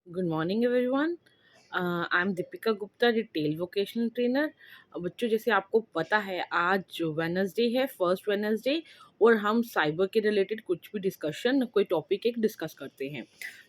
Good morning everyone. I am Deepika Gupta, retail vocational trainer. बच्चों, जैसे आपको पता है आज वेनसडे है, फर्स्ट वेनसडे, और हम साइबर के रिलेटेड कुछ भी डिस्कशन, कोई टॉपिक एक डिस्कस करते हैं।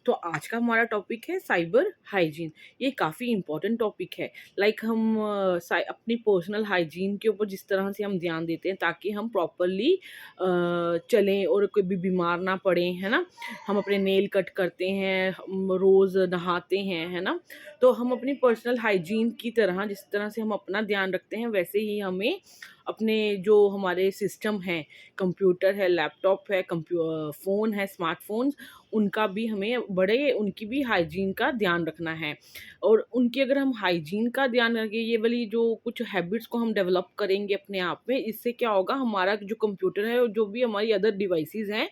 तो आज का हमारा टॉपिक है साइबर हाइजीन। ये काफ़ी इंपॉर्टेंट टॉपिक है। लाइक हम अपनी पर्सनल हाइजीन के ऊपर जिस तरह से हम ध्यान देते हैं ताकि हम प्रॉपरली चलें और कोई भी बीमार ना पड़े, है ना। हम अपने नेल कट करते हैं, हम रोज़ नहाते हैं, है ना। तो हम अपनी पर्सनल हाइजीन की तरह, जिस तरह से हम अपना ध्यान रखते हैं, वैसे ही हमें अपने जो हमारे सिस्टम हैं, कंप्यूटर है, लैपटॉप है, फ़ोन है, स्मार्टफ़ोन्स, उनका भी हमें उनकी भी हाइजीन का ध्यान रखना है। और उनकी अगर हम हाइजीन का ध्यान रखें, ये वाली जो कुछ हैबिट्स को हम डेवलप करेंगे अपने आप में, इससे क्या होगा, हमारा जो कंप्यूटर है और जो भी हमारी अदर डिवाइसेज़ हैं,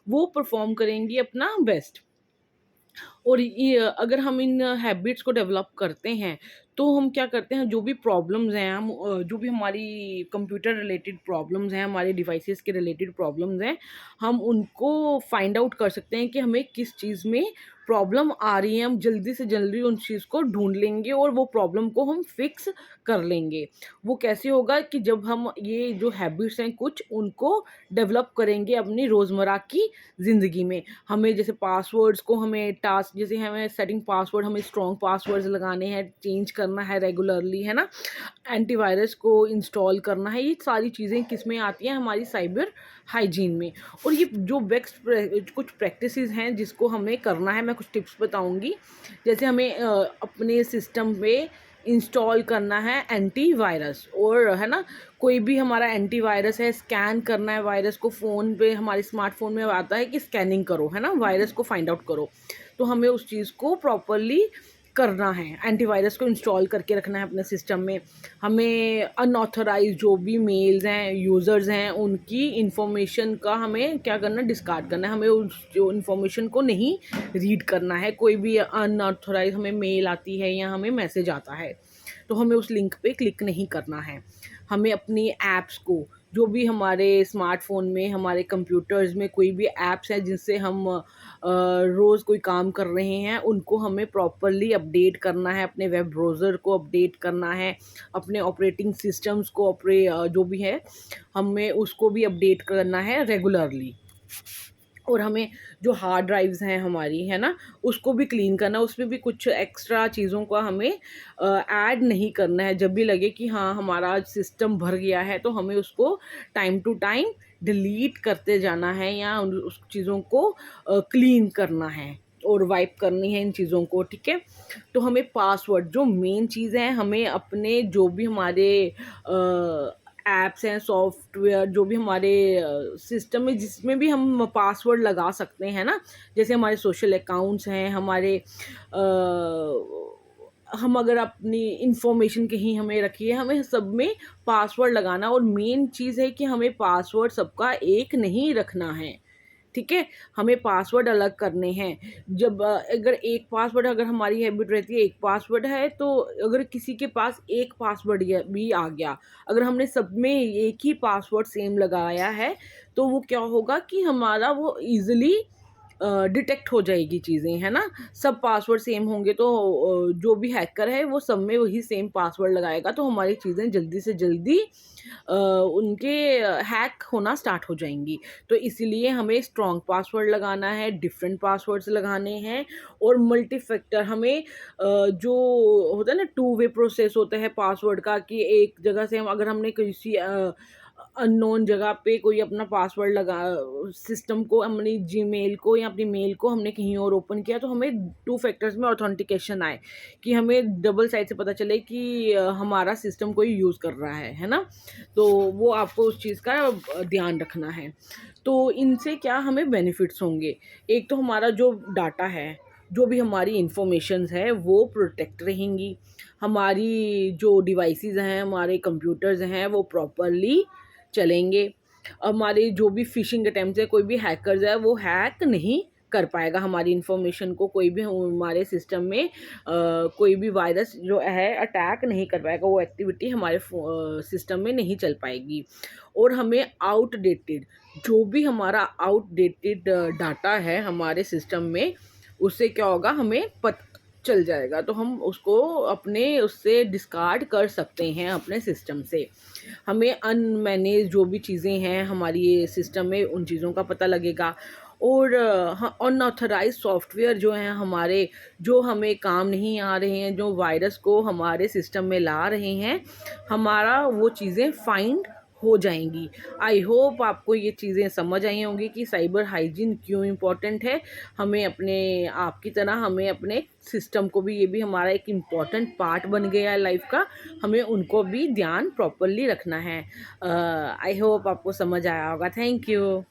वो परफ़ॉर्म करेंगी अपना बेस्ट। और ये अगर हम इन हैबिट्स को डेवलप करते हैं, तो हम क्या करते हैं, जो भी प्रॉब्लम्स हैं, जो भी हमारी कंप्यूटर रिलेटेड प्रॉब्लम्स हैं, हमारे डिवाइसेस के रिलेटेड प्रॉब्लम्स हैं, हम उनको फाइंड आउट कर सकते हैं कि हमें किस चीज़ में प्रॉब्लम आ रही है। हम जल्दी से जल्दी उन चीज़ को ढूँढ लेंगे और वो प्रॉब्लम को हम फिक्स कर लेंगे। वो कैसे होगा कि जब हम ये जो हैबिट्स हैं कुछ, उनको डेवलप करेंगे अपनी रोज़मर्रा की ज़िंदगी में। हमें जैसे पासवर्ड्स को हमें टास्क, जैसे हमें सेटिंग पासवर्ड, हमें स्ट्रॉन्ग पासवर्ड्स लगाने हैं, चेंज करना है रेगुलरली, है ना। एंटीवायरस को इंस्टॉल करना है, ये सारी चीज़ें किस में आती हैं, हमारी साइबर हाइजीन में। और ये जो कुछ प्रैक्टिसेस हैं जिसको हमें करना है, मैं कुछ टिप्स बताऊंगी। जैसे हमें अपने सिस्टम पे इंस्टॉल करना है एंटीवायरस, और है ना, कोई भी हमारा एंटीवायरस है, स्कैन करना है वायरस को। फ़ोन पे, हमारे स्मार्टफ़ोन में आता है कि स्कैनिंग करो, है ना, वायरस को फाइंड आउट करो। तो हमें उस चीज़ को प्रॉपरली करना है, एंटीवायरस को इंस्टॉल करके रखना है अपने सिस्टम में। हमें अनऑथराइज़ जो भी मेल्स हैं, यूज़र्स हैं, उनकी इन्फॉर्मेशन का हमें क्या करना है, डिस्कार्ड करना है। हमें उस जो इन्फॉर्मेशन को नहीं रीड करना है। कोई भी अनऑथराइज़ हमें मेल आती है या हमें मैसेज आता है, तो हमें उस लिंक पे क्लिक नहीं करना है। हमें अपनी ऐप्स को, जो भी हमारे स्मार्टफ़ोन में, हमारे कंप्यूटर्स में कोई भी ऐप्स हैं जिनसे हम रोज़ कोई काम कर रहे हैं, उनको हमें प्रॉपरली अपडेट करना है। अपने वेब ब्राउज़र को अपडेट करना है, अपने ऑपरेटिंग सिस्टम्स को जो भी है, हमें उसको भी अपडेट करना है रेगुलरली। और हमें जो हार्ड ड्राइव्स हैं हमारी, है ना, उसको भी क्लीन करना है। उसमें भी कुछ एक्स्ट्रा चीज़ों का हमें ऐड नहीं करना है। जब भी लगे कि हाँ, हमारा सिस्टम भर गया है, तो हमें उसको टाइम टू टाइम डिलीट करते जाना है, या उस चीज़ों को क्लीन करना है और वाइप करनी है इन चीज़ों को, ठीक है। तो हमें पासवर्ड, जो मेन चीज़ है, हमें अपने जो भी हमारे ऐप्स हैं, सॉफ्टवेयर, जो भी हमारे सिस्टम में, जिसमें भी हम पासवर्ड लगा सकते हैं ना, जैसे हमारे सोशल अकाउंट्स हैं, हम अगर अपनी इंफॉर्मेशन कहीं हमें रखी है, हमें सब में पासवर्ड लगाना। और मेन चीज़ है कि हमें पासवर्ड सबका एक नहीं रखना है, ठीक है। हमें पासवर्ड अलग करने हैं। अगर एक पासवर्ड, अगर हमारी हैबिट रहती है एक पासवर्ड है, तो अगर किसी के पास एक पासवर्ड भी आ गया, अगर हमने सब में एक ही पासवर्ड सेम लगाया है, तो वो क्या होगा कि हमारा वो ईज़िली डिटेक्ट हो जाएगी चीज़ें, है ना। सब पासवर्ड सेम होंगे तो जो भी हैकर है वो सब में वही सेम पासवर्ड लगाएगा, तो हमारी चीज़ें जल्दी से जल्दी उनके हैक होना स्टार्ट हो जाएंगी। तो इसीलिए हमें स्ट्रॉन्ग पासवर्ड लगाना है, डिफरेंट पासवर्ड्स लगाने हैं। और मल्टी फैक्टर, हमें जो होता है ना, टू वे प्रोसेस होता है पासवर्ड का, कि एक जगह से हम, अगर हमने किसी अननोन जगह पे कोई अपना पासवर्ड लगा, सिस्टम को, अपनी जीमेल को या अपनी मेल को हमने कहीं और ओपन किया, तो हमें टू फैक्टर्स में ऑथेंटिकेशन आए, कि हमें डबल साइड से पता चले कि हमारा सिस्टम कोई यूज़ कर रहा है ना। तो वो आपको उस चीज़ का ध्यान रखना है। तो इनसे क्या हमें बेनिफिट्स होंगे, एक तो हमारा जो डाटा है, जो भी हमारी इंफॉर्मेशंस है, वो प्रोटेक्ट रहेंगी। हमारी जो डिवाइसेस हैं, हमारे कंप्यूटर्स हैं, वो प्रॉपरली चलेंगे। हमारे जो भी फ़िशिंग अटेम्प्ट्स है, कोई भी हैकर्स है, वो हैक नहीं कर पाएगा हमारी इन्फॉर्मेशन को। कोई भी हमारे सिस्टम में कोई भी वायरस जो है अटैक नहीं कर पाएगा, वो एक्टिविटी हमारे सिस्टम में नहीं चल पाएगी। और हमें आउटडेटेड, जो भी हमारा आउटडेटेड डाटा है हमारे सिस्टम में, उससे क्या होगा, हमें पता चल जाएगा, तो हम उसको अपने उससे डिस्कार्ड कर सकते हैं अपने सिस्टम से। हमें अनमैनेज जो भी चीज़ें हैं हमारी ये सिस्टम में, उन चीज़ों का पता लगेगा। और हाँ, अनऑथराइज सॉफ्टवेयर जो हैं हमारे, जो हमें काम नहीं आ रहे हैं, जो वायरस को हमारे सिस्टम में ला रहे हैं, हमारा वो चीज़ें फाइंड हो जाएंगी। आई होप आपको ये चीज़ें समझ आई होंगी कि साइबर हाइजीन क्यों इम्पोर्टेंट है। हमें अपने आप की तरह हमें अपने सिस्टम को भी, ये भी हमारा एक इम्पॉर्टेंट पार्ट बन गया है लाइफ का, हमें उनको भी ध्यान प्रॉपरली रखना है। आई होप आपको समझ आया होगा। Thank you.